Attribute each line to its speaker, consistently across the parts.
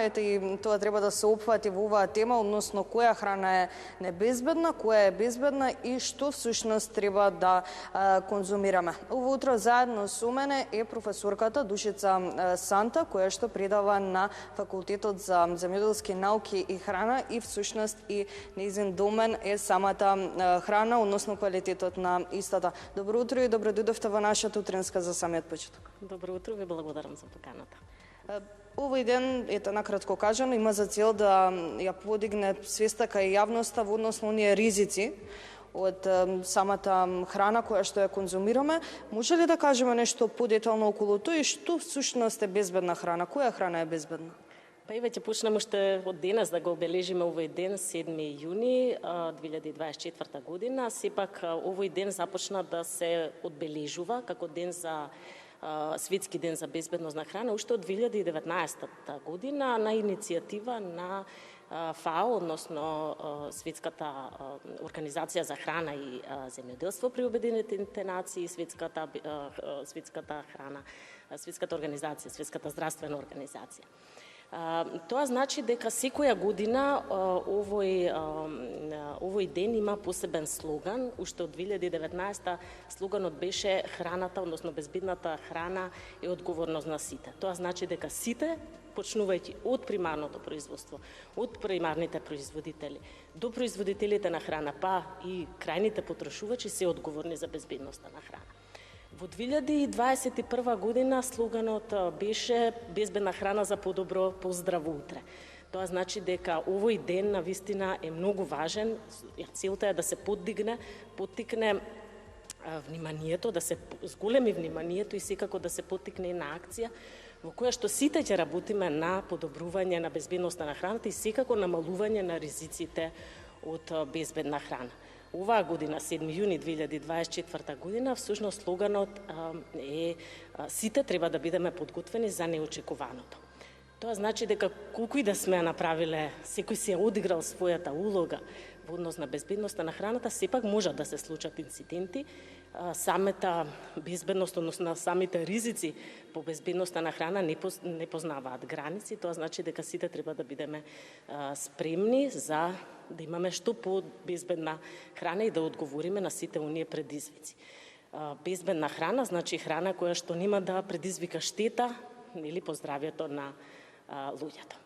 Speaker 1: ете и тоа треба да се опфати во оваа тема, односно која храна е небезбедна, која е безбедна и што всушност треба да конзумираме. Ово утро заедно со мене е професорката Душица Санта, која што предава на Факултетот за земјоделски науки и храна и всушност и нејзин домен е самата храна, односно квалитетот на истата. Добро утро и добро дојдовте во нашата утринска за самиот почеток.
Speaker 2: Добро утро, ви благодарам за поканата.
Speaker 1: Овој ден, ете накратко кажано, има за цел да ја подигне свеста кај јавноста во односно оние ризици од самата храна која што ја конзумираме. Може ли да кажеме нешто подетално околу тоа и што всушност е безбедна храна? Која храна е безбедна?
Speaker 2: Па и веќе почнемо уште од денес да го обележиме овој ден, 7 јуни 2024 година. Сепак овој ден започна да се одбележува како ден за Светски ден за безбедност на храна уште од 2019 година на иницијатива на ФАО, односно Светската организација за храна и земјоделство при Обединетите нации, Светската организација, Светската здравствена организација. Тоа значи дека секоја година овој ден има посебен слоган. Уште од 2019 слоганот беше храната, односно безбедната храна е одговорност на сите. Тоа значи дека сите, почнувајќи од примарното производство, од примарните производители до производителите на храна, па и крајните потрошувачи се одговорни за безбедноста на храна. Во 2021 година слоганот беше безбедна храна за подобро, поздраво утре. Тоа значи дека овој ден навистина е многу важен. Целта е да се поттикне вниманието, да се зголеми вниманието и секако да се поттикне на акција во која што сите ќе работиме на подобрување на безбедноста на храната и секако намалување на ризиците од безбедна храна. Оваа година, 7 јуни 2024 година, всушност слоганот е сите треба да бидеме подготвени за неочекуваното. Тоа значи дека колку и да сме направиле, секој се одиграл својата улога во однос на безбедноста на храната, сепак може да се случат инциденти. Самата безбедност, односно самите ризици по безбедноста на храна не познаваат граници. Тоа значи дека сите треба да бидеме спремни за да имаме што по-безбедна храна и да одговориме на сите оние предизвици. Безбедна храна значи храна која што нема да предизвика штета или по здравјето на луѓето.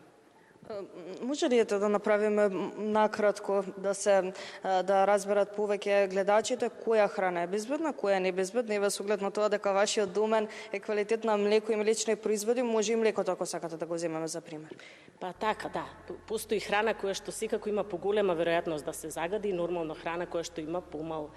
Speaker 1: Може ли да направиме накратко да разберат повеќе гледачите која храна е безбедна, која не е безбедна и без оглед на тоа дека вашиот домен е квалитет на млеко и млечни производи, може и млекото ако сакате да го земеме за пример?
Speaker 2: Па така, да. Постои храна која што секако има поголема веројатност да се загади и нормално храна која што има помал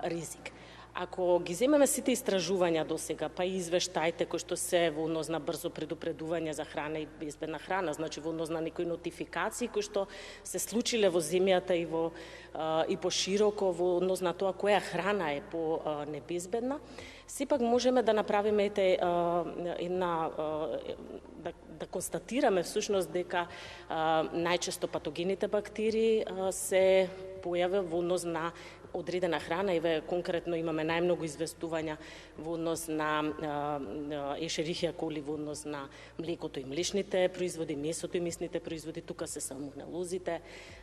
Speaker 2: ризик. Ако ги земеме сите истражувања до сега, па и извештаите кои што се во однос на брзо предупредување за храна и безбедна храна, значи во однос на некои нотификации кои што се случиле во земјата и пошироко во однос на тоа која храна е по небезбедна, сепак можеме да направиме да констатираме всушност дека најчесто патогените бактерии се појаве во однос на одредена храна. Еве конкретно имаме најмногу известувања во однос на Ешерихија коли, во однос на млекото и млечните производи, месото и месните производи, тука се салмонелозите,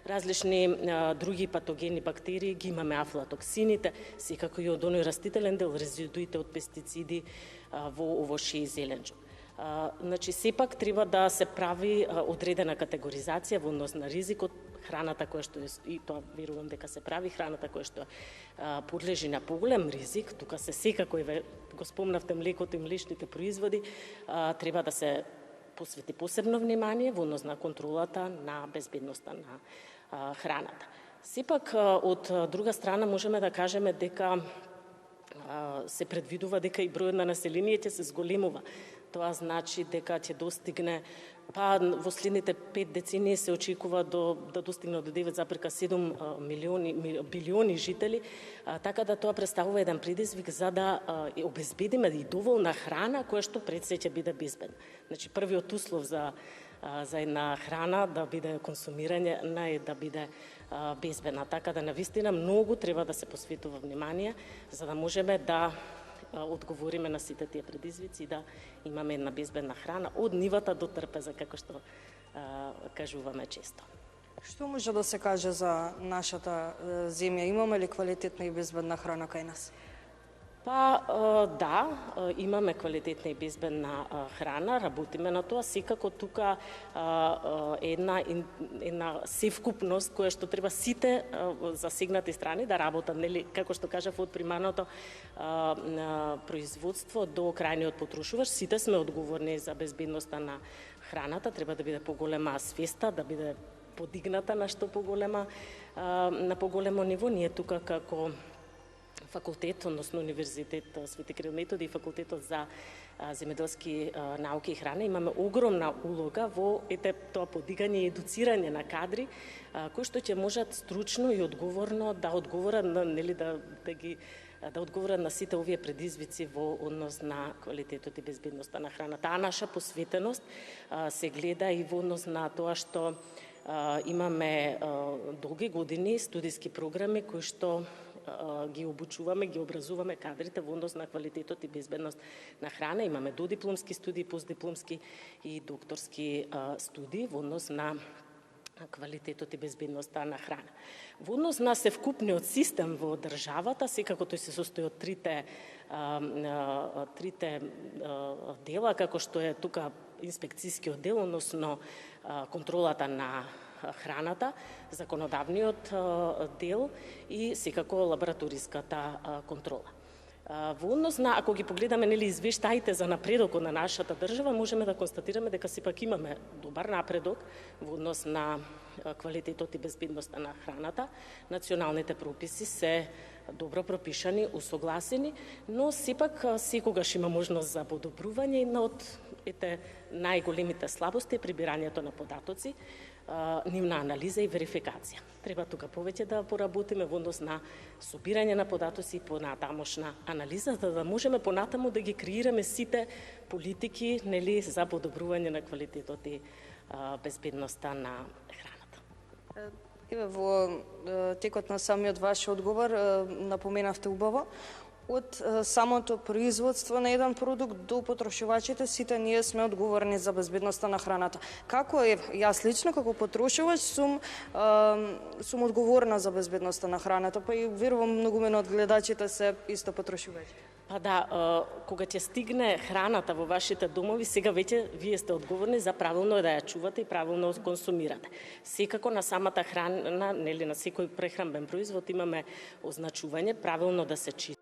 Speaker 2: различни други патогени бактерии, ги имаме афлатоксините, секако и од оној растителен дел, резидуите од пестициди во овошје и зеленчук. Значи, сепак треба да се прави одредена категоризација во однос на ризикот, храната која што и тоа верувам дека се прави, храната која што подлежи на поголем ризик, тука се секако го спомнавте млекото и млечните производи, треба да се посвети посебно внимание во однос на контролата на безбедноста на храната. Сепак од друга страна можеме да кажеме дека се предвидува дека и бројот на населението се зголемува. Тоа значи дека ќе достигне, во следните 5 децении се очекува да достигне до 9,7 билиони жители, така да тоа представува еден предизвик за да обезбедиме и доволна храна која што пред се ќе биде безбедна. Значи првиот услов за една храна да биде консумирање е да биде безбедна. Така да навистина многу треба да се посветува внимание за да можеме да одговориме на сите тие предизвици и да имаме една безбедна храна од нивата до трпеза, како што кажуваме често.
Speaker 1: Што може да се каже за нашата земја? Имаме ли квалитетна и безбедна храна кај нас?
Speaker 2: Па, да, имаме квалитетна и безбедна храна, работиме на тоа, секако тука една севкупност која што треба сите засегнати страни да работат, нели, како што кажав, од примарното производство до крајниот потрошувач, сите сме одговорни за безбедноста на храната, треба да биде поголема свеста, да биде подигната на што поголемо ниво. Ние тука како факултет, односно Универзитет Свети Кирил Методи и Факултетот за земјоделски науки и храна имаме огромна улога во тоа подигање и едуцирање на кадри кои што ќе можат стручно и одговорно да одговорат на, нели, да одговорат на сите овие предизвици во однос на квалитетот и безбедноста на храна. Таа наша посветеност се гледа и во однос на тоа што имаме долги години студиски програми кои што ги обучуваме, ги образуваме кадрите во однос на квалитетот и безбедност на храна. Имаме додипломски студии, постдипломски и докторски студии во однос на квалитетот и безбедноста на храна. Во однос на севкупниот систем во државата, секако тој се состои од трите дела, како што е тука инспекцијскиот дел, односно контролата на храната, законодавниот дел и секако лабораториската контрола. Во однос на, ако ги погледаме, нели, извештаите за напредокот на нашата држава, можеме да констатираме дека сепак имаме добар напредок во однос на квалитетот и безбедноста на храната. Националните прописи се добро пропишани, усогласени, но сепак секогаш има можност за подобрување. Една од најголемите слабости е прибирањето на податоци, нивна анализа и верификација. Треба тука повеќе да поработиме во однос на собирање на податоци и понатамошна анализа, за да можеме понатаму да ги креираме сите политики, нели, за подобрување на квалитетот и безбедноста на храната.
Speaker 1: Еве, во текот на самиот ваш одговор напоменавте убаво, од самото производство на еден продукт до потрошувачите, сите ние сме одговорни за безбедноста на храната. Како е, јас лично како потрошувач сум одговорна за безбедноста на храната, па и верувам многумина од гледачите се исто потрошувачи.
Speaker 2: Па да, кога ќе стигне храната во вашите домови, сега веќе вие сте одговорни за правилно да ја чувате и правилно консумирате. Секако на самата храна, нели, на секој прехранбен производ имаме означување, правилно да се чита.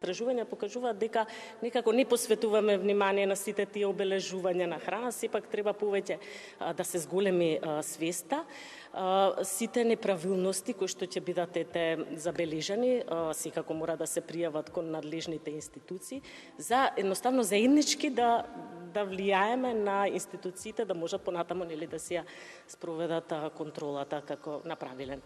Speaker 2: Истражувања покажуваат дека некако не посветуваме внимание на сите тие обележувања на храна, сепак треба повеќе да се зголеми свеста. Сите неправилности кои што ќе бидат забележани, секако мора да се пријават кон надлежните институции, за едноставно заеднички да влијаеме на институциите да можат понатаму, нели, да се спроведат контролата како на правилен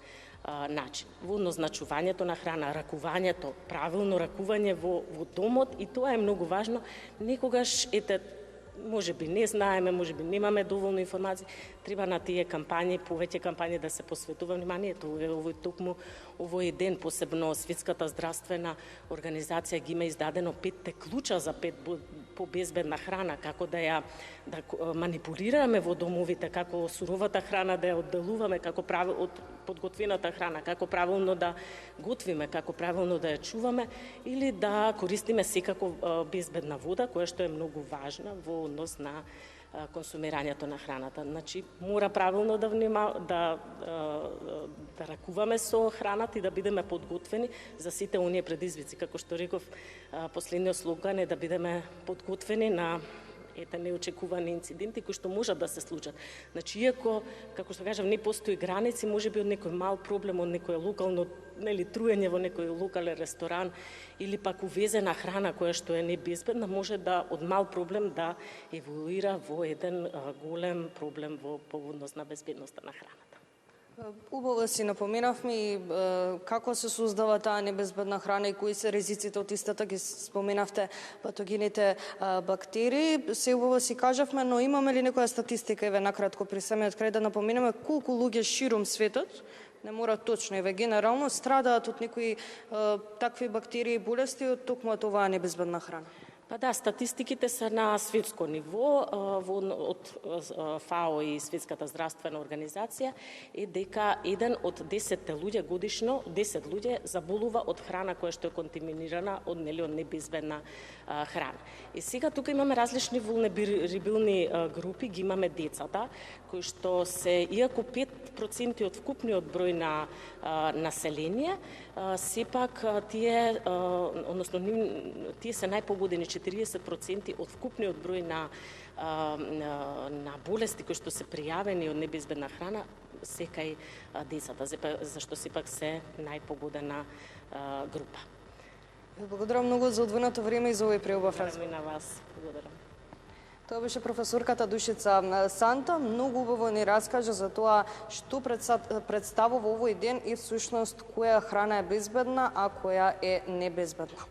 Speaker 2: начин. Во однозначувањето на храна, ракувањето, правилно ракување во домот, и тоа е многу важно. Некогаш можеби не знаеме, можеби немаме доволно информации, треба на тие кампањи, повеќе кампањи да се посветува вниманието. Токму овој ден, посебно Светската здравствена организација ги има издадено 5 клуча за по безбедна храна, како да манипулираме во домовите, како суровата храна да ја одделуваме, како од подготвената храна, како правилно да готвиме, како правилно да ја чуваме, или да користиме секако безбедна вода, која што е многу важна во однос на консумирањето на храната. Значи, мора правилно да ракуваме со храната и да бидеме подготвени за сите оние предизвици. Како што реков, последниот слоган е да бидеме подготвени на неочекувани инциденти кои што можат да се случат. Значи, иако, како што кажам, не постои граници, можеби од некој мал проблем, од некој локално, нели, труење во некој локален ресторан или пак увезена храна која што е небезбедна, може да од мал проблем да еволуира во еден голем проблем во поводност на безбедноста на храната.
Speaker 1: Убаво си напоменавме и како се создава таа небезбедна храна и кои се ризиците од истата, ги споменавте патогените бактерии. Се убаво си кажавме, но имаме ли некоја статистика, еве накратко при самиот крај да напоменеме колку луѓе ширум светот не мора точно, еве генерално страдаат од некои такви бактерии и болести од токму од оваа небезбедна храна.
Speaker 2: Па да, статистиките се на светско ниво од ФАО и Светската здравствена организација е дека 1 од 10 луѓе годишно, 10 луѓе заболува од храна која што е контаминирана од небезбедна храна. И сега тука имаме различни вулнерабилни групи, ги имаме децата кои што се, иако 5% од вкупниот број на население, сепак тие, односно тие се најпогодени, 40% од вкупниот број на болести кои што се пријавени од небезбедна храна се кај децата, зашто сепак се најпогодена група.
Speaker 1: Благодарам многу за одвоеното време и за овој преубав разговор.
Speaker 2: На вас благодарам.
Speaker 1: Тоа беше професорката Душица Санта, многу убаво ни раскажа за тоа што представува овој ден и всушност која храна е безбедна, а која е небезбедна.